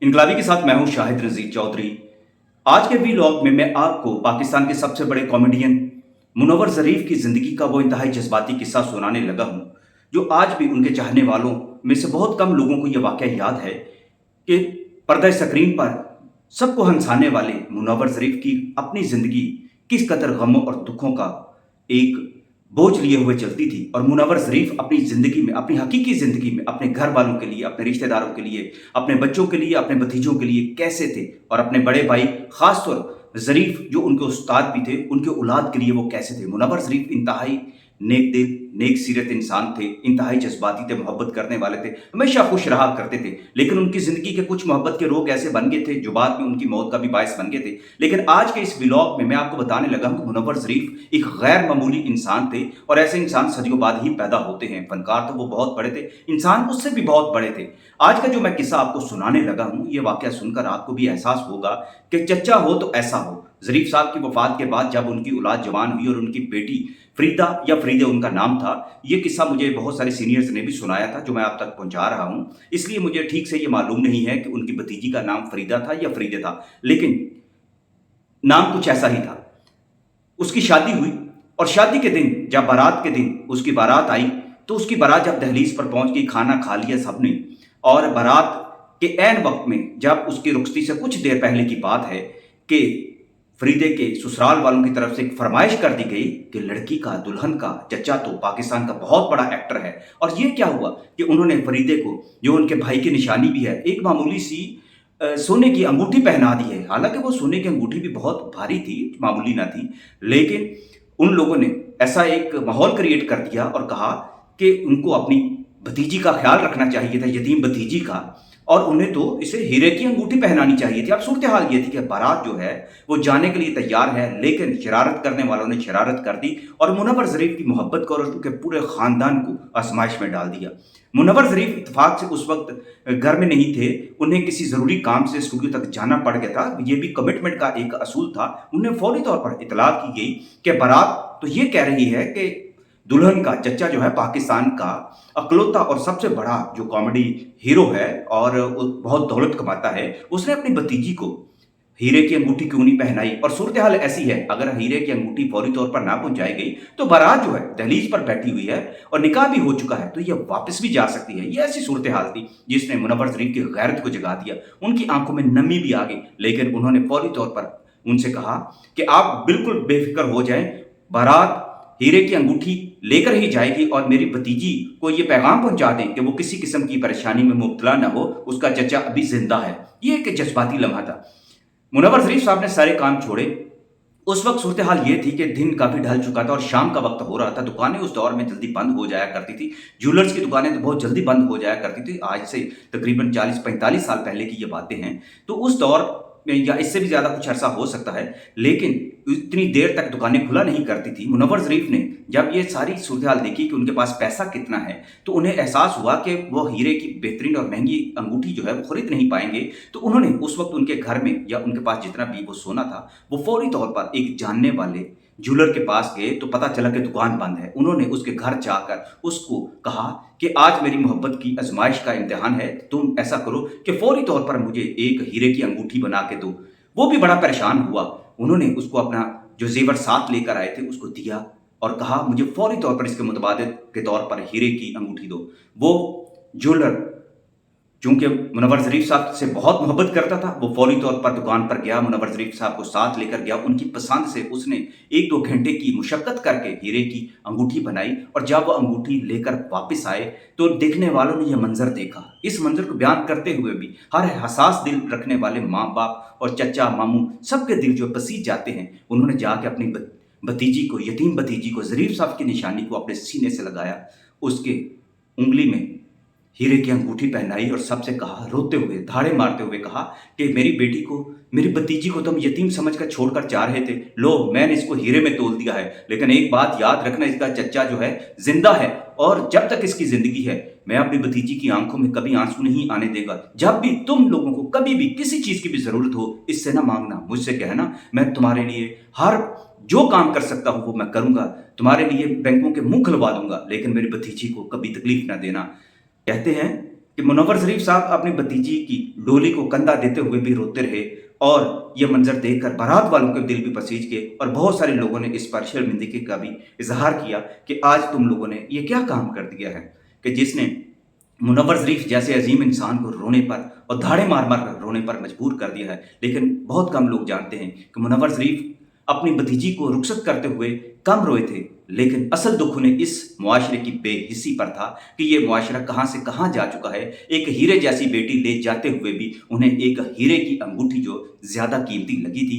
इनकलाबी के साथ मैं हूं शाहिद रजीक चौधरी। आज के व्लॉग में मैं आपको पाकिस्तान के सबसे बड़े कॉमेडियन मुनव्वर ज़रीफ की ज़िंदगी का वो इंतहाई जज्बाती किस्सा सुनाने लगा हूं, जो आज भी उनके चाहने वालों में से बहुत कम लोगों को यह वाक़या याद है कि पर्दा स्क्रीन पर सबको हंसाने वाले मुनव्वर ज़रीफ की अपनी ज़िंदगी किस कदर गमों और दुखों का एक बोझ लिए हुए चलती थी। और मुनव्वर ज़रीफ अपनी ज़िंदगी में, अपनी हकीकी ज़िंदगी में अपने घर वालों के लिए, अपने रिश्तेदारों के लिए, अपने बच्चों के लिए, अपने भतीजों के लिए कैसे थे, और अपने बड़े भाई ख़ासतौर ज़रीफ जो उनके उस्ताद भी थे, उनके औलाद के लिए वो कैसे थे। मुनव्वर ज़रीफ इंतहाई नेक दिल, नेक सीरत इंसान थे, इंतहाई जज्बाती थे, मोहब्बत करने वाले थे, हमेशा खुश रहा करते थे। लेकिन उनकी ज़िंदगी के कुछ मोहब्बत के रोग ऐसे बन गए थे जो बाद में उनकी मौत का भी बायस बन गए थे। लेकिन आज के इस व्लॉग में मैं आपको बताने लगा हूं कि मुनव्वर ज़रीफ एक गैर मामूली इंसान थे, और ऐसे इंसान सदियों बाद ही पैदा होते हैं। फनकार तो वो बहुत बड़े थे, इंसान उससे भी बहुत बड़े थे। आज का जो मैं किस्सा आपको सुनाने लगा हूं, ये वाकया सुनकर आपको भी एहसास होगा कि चच्चा हो तो ऐसा हो। ज़रीफ साहब की वफात के बाद जब उनकी औलाद जवान हुई और उनकी बेटी फरीदा या फरीदे उनका नाम था, ये किस्सा मुझे बहुत सारे सीनियर्स ने भी सुनाया था, जो मैं आप तक पहुंचा रहा हूं। इसलिए मुझे ठीक से ये मालूम नहीं है कि उनकी भतीजी का नाम फरीदा था या फरीदे था, लेकिन नाम कुछ ऐसा ही था। उसकी शादी हुई, और शादी के दिन, जब बारात के दिन उसकी बारात आई, तो उसकी बारात जब दहलीज पर पहुंच गई, खाना खा लिया सबने, और बारात के ऐन वक्त में जब उसकी रुखसती से कुछ देर पहले की बात है कि फरीदे के ससुराल वालों की तरफ से एक फरमाइश कर दी गई कि लड़की का, दुल्हन का चचा तो पाकिस्तान का बहुत बड़ा एक्टर है। और ये क्या हुआ कि उन्होंने फरीदे को, जो उनके भाई की निशानी भी है, एक मामूली सी सोने की अंगूठी पहना दी है। हालांकि वो सोने की अंगूठी भी बहुत भारी थी, मामूली ना थी, लेकिन उन लोगों ने ऐसा एक माहौल क्रिएट कर दिया और कहा कि उनको अपनी भतीजी का ख्याल रखना चाहिए था, यतीम भतीजी का, और उन्हें तो इसे हीरे की अंगूठी पहनानी चाहिए थी। अब सूरत हाल ये थी कि बारात जो है वो जाने के लिए तैयार है, लेकिन शरारत करने वालों ने शरारत कर दी और मुनव्वर ज़रीफ की मोहब्बत को और उनके पूरे ख़ानदान को आजमाइश में डाल दिया। मुनव्वर ज़रीफ इत्तेफाक से उस वक्त घर में नहीं थे, उन्हें किसी ज़रूरी काम से स्टूडियो तक जाना पड़ गया था। ये भी कमिटमेंट का एक असूल था। उन्हें फौरी तौर पर इतला की गई कि बारात तो ये कह रही है कि दुल्हन का चचा जो है पाकिस्तान का अकलौता और सबसे बड़ा जो कॉमेडी हीरो है और बहुत दौलत कमाता है, उसने अपनी भतीजी को हीरे की अंगूठी क्यों नहीं पहनाई। और सूरत हाल ऐसी है, अगर हीरे की अंगूठी फौरी तौर पर ना पहुंचाई गई तो बारात जो है दहलीज पर बैठी हुई है और निकाह भी हो चुका है, तो यह वापस भी जा सकती है। ये ऐसी सूरत हाल थी जिसने मुनव्वर ज़रीफ की गैरत को जगा दिया। उनकी आंखों में नमी भी आ गई, लेकिन उन्होंने फौरी तौर पर उनसे कहा कि आप बिल्कुल बेफिक्र हो जाएं, बारात हीरे की अंगूठी लेकर ही जाएगी, और मेरी भतीजी को ये पैगाम पहुंचा दें कि वो किसी किस्म की परेशानी में मुब्तला न हो, उसका चचा अभी जिंदा है। ये एक जज्बाती लम्हा था। मुनव्वर ज़रीफ साहब ने सारे काम छोड़े। उस वक्त सूरत हाल ये थी कि दिन काफ़ी ढल चुका था और शाम का वक्त हो रहा था। दुकानें उस दौर में जल्दी बंद हो जाया करती थी। ज्वेलर्स की दुकानें तो बहुत जल्दी बंद हो जाया करती थी। आज से तकरीबन 40-45 साल पहले की ये बातें हैं। तो उस दौर में, या इससे भी ज़्यादा कुछ अरसा हो सकता है, लेकिन इतनी देर तक दुकानें खुला नहीं करती थी। मुनव्वर ज़रीफ ने जब ये सारी सूरत हाल देखी कि उनके पास पैसा कितना है, तो उन्हें एहसास हुआ कि वो हीरे की बेहतरीन और महंगी अंगूठी जो है वो खरीद नहीं पाएंगे। तो उन्होंने उस वक्त उनके घर में या उनके पास जितना भी वो सोना था, वो फौरी तौर पर एक जानने वाले ज्वेलर के पास गए। तो पता चला कि दुकान बंद है। उन्होंने उसके घर जाकर उसको कहा कि आज मेरी मोहब्बत की आजमाइश का इम्तिहान है, तुम ऐसा करो कि फौरी तौर पर मुझे एक हीरे की अंगूठी बना के दो। वो भी बड़ा परेशान हुआ। उन्होंने उसको अपना जो जेवर साथ लेकर आए थे उसको दिया और कहा मुझे फौरी तौर पर इसके मुतबादिल के तौर पर हीरे की अंगूठी दो। वो ज्वेलर, चूंकि मुनव्वर ज़रीफ साहब से बहुत मोहब्बत करता था, वो फौरी तौर पर दुकान पर गया, मुनव्वर ज़रीफ साहब को साथ लेकर गया। उनकी पसंद से उसने 1-2 घंटे की मुशक्क़त करके हीरे की अंगूठी बनाई, और जब वो अंगूठी लेकर वापस आए तो देखने वालों ने यह मंजर देखा। इस मंजर को बयान करते हुए भी हर हसास दिल रखने वाले माँ बाप और चचा मामू सबके दिल जो पसीज जाते हैं। उन्होंने जाके अपनी भतीजी को, यतीम भतीजी को, ज़रीफ साहब की निशानी को अपने सीने से लगाया, उसके उंगली में हीरे की अंगूठी पहनाई और सबसे कहा, रोते हुए, धाड़े मारते हुए कहा कि मेरी बेटी को, मेरी भतीजी को तुम यतीम समझकर छोड़कर जा रहे थे, लो मैंने इसको हीरे में तोल दिया है। लेकिन एक बात याद रखना, इसका चचा जो है जिंदा है, और जब तक इसकी जिंदगी है मैं अपनी भतीजी की आंखों में कभी आंसू नहीं आने देगा। जब भी तुम लोगों को कभी भी किसी चीज की भी जरूरत हो, इससे ना मांगना, मुझसे कहना, मैं तुम्हारे लिए हर जो काम कर सकता हूं वो मैं करूंगा, तुम्हारे लिए बैंकों के मुंह खुलवा दूंगा, लेकिन मेरी भतीजी को कभी तकलीफ ना देना। कहते हैं कि मुनव्वर ज़रीफ साहब अपनी भतीजी की डोली को कंधा देते हुए भी रोते रहे और ये मंज़र देखकर बारात वालों के दिल भी पसीज गए और बहुत सारे लोगों ने इस पर शर्मिंदगी का भी इज़हार किया कि आज तुम लोगों ने ये क्या काम कर दिया है कि जिसने मुनव्वर ज़रीफ जैसे अजीम इंसान को रोने पर और धाड़े मार मार कर रोने पर मजबूर कर दिया है। लेकिन बहुत कम लोग जानते हैं कि मुनव्वर ज़रीफ अपनी भतीजी को रुखसत करते हुए कम रोए थे, लेकिन असल दुख उन्हें इस मुआशरे की बेहिस्सी पर था कि ये मुआशरा कहाँ से कहाँ जा चुका है। एक हीरे जैसी बेटी ले जाते हुए भी उन्हें एक हीरे की अंगूठी जो ज़्यादा कीमती लगी थी